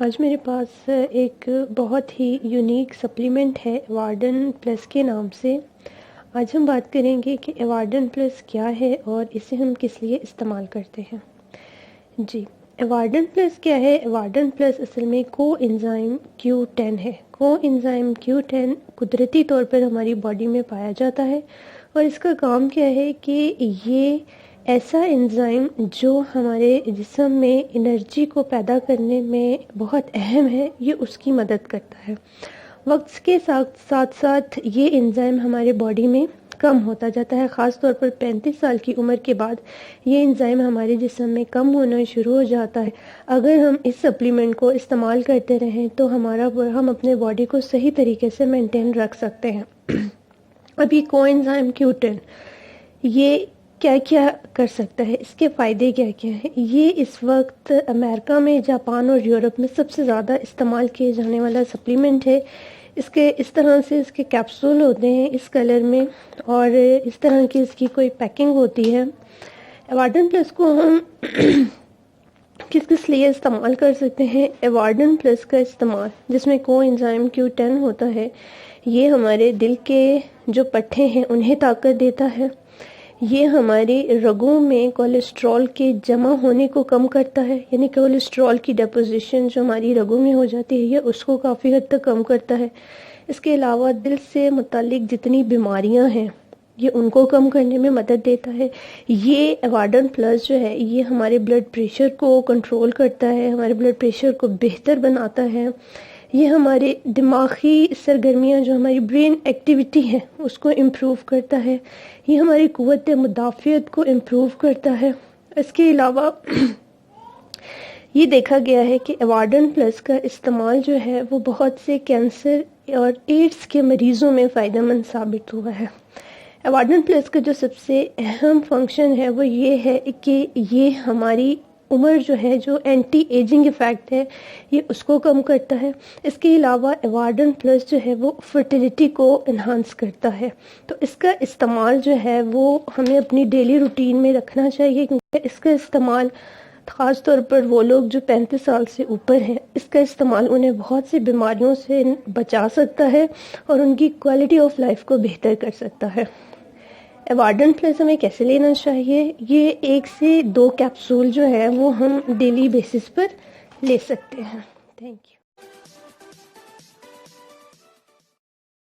آج میرے پاس ایک بہت ہی یونیک سپلیمنٹ ہے ایوارڈن پلس کے نام سے۔ آج ہم بات کریں گے کہ ایوارڈن پلس کیا ہے اور اسے ہم کس لیے استعمال کرتے ہیں۔ جی، ایوارڈن پلس کیا ہے؟ ایوارڈن پلس اصل میں کو انزائم Q10 ہے۔ کو انزائم Q10 قدرتی طور پر ہماری باڈی میں پایا جاتا ہے اور اس کا کام کیا ہے کہ یہ ایسا انزائم جو ہمارے جسم میں انرجی کو پیدا کرنے میں بہت اہم ہے، یہ اس کی مدد کرتا ہے۔ وقت کے ساتھ ساتھ یہ انزائم ہمارے باڈی میں کم ہوتا جاتا ہے، خاص طور پر 35 سال کی عمر کے بعد یہ انزائم ہمارے جسم میں کم ہونا شروع ہو جاتا ہے۔ اگر ہم اس سپلیمنٹ کو استعمال کرتے رہیں تو ہم اپنے باڈی کو صحیح طریقے سے مینٹین رکھ سکتے ہیں۔ اب یہ کو انزائم Q10 یہ کیا کیا کر سکتا ہے، اس کے فائدے کیا کیا ہیں؟ یہ اس وقت امریکہ میں، جاپان اور یورپ میں سب سے زیادہ استعمال کیے جانے والا سپلیمنٹ ہے۔ اس طرح سے اس کے کیپسول ہوتے ہیں اس کلر میں، اور اس طرح کی اس کی کوئی پیکنگ ہوتی ہے۔ ایوارڈن پلس کو ہم کس لیے استعمال کر سکتے ہیں؟ ایوارڈن پلس کا استعمال، جس میں کو انزائم Q10 ہوتا ہے، یہ ہمارے دل کے جو پٹھے ہیں انہیں طاقت دیتا ہے۔ یہ ہماری رگوں میں کولیسٹرول کے جمع ہونے کو کم کرتا ہے، یعنی کولیسٹرول کی ڈیپوزیشن جو ہماری رگوں میں ہو جاتی ہے، یہ اس کو کافی حد تک کم کرتا ہے۔ اس کے علاوہ دل سے متعلق جتنی بیماریاں ہیں یہ ان کو کم کرنے میں مدد دیتا ہے۔ یہ ایوارڈن پلس جو ہے یہ ہمارے بلڈ پریشر کو کنٹرول کرتا ہے، ہمارے بلڈ پریشر کو بہتر بناتا ہے۔ یہ ہمارے دماغی سرگرمیاں، جو ہماری برین ایکٹیویٹی ہے، اس کو امپروو کرتا ہے۔ یہ ہماری قوت مدافعت کو امپروو کرتا ہے۔ اس کے علاوہ یہ دیکھا گیا ہے کہ ایوارڈن پلس کا استعمال جو ہے وہ بہت سے کینسر اور ایڈز کے مریضوں میں فائدہ مند ثابت ہوا ہے۔ ایوارڈن پلس کا جو سب سے اہم فنکشن ہے وہ یہ ہے کہ یہ ہماری عمر جو ہے، جو اینٹی ایجنگ ایفیکٹ ہے، یہ اس کو کم کرتا ہے۔ اس کے علاوہ ایوارڈن پلس جو ہے وہ فرٹیلیٹی کو انہانس کرتا ہے۔ تو اس کا استعمال جو ہے وہ ہمیں اپنی ڈیلی روٹین میں رکھنا چاہیے، کیونکہ اس کا استعمال خاص طور پر وہ لوگ جو 35 سال سے اوپر ہیں، اس کا استعمال انہیں بہت سی بیماریوں سے بچا سکتا ہے اور ان کی کوالٹی آف لائف کو بہتر کر سکتا ہے۔ ایوارڈن پلس ہمیں کیسے لینا چاہیے؟ یہ 1 سے 2 کیپسول جو ہے وہ ہم ڈیلی بیسس پر لے سکتے ہیں۔ Thank you.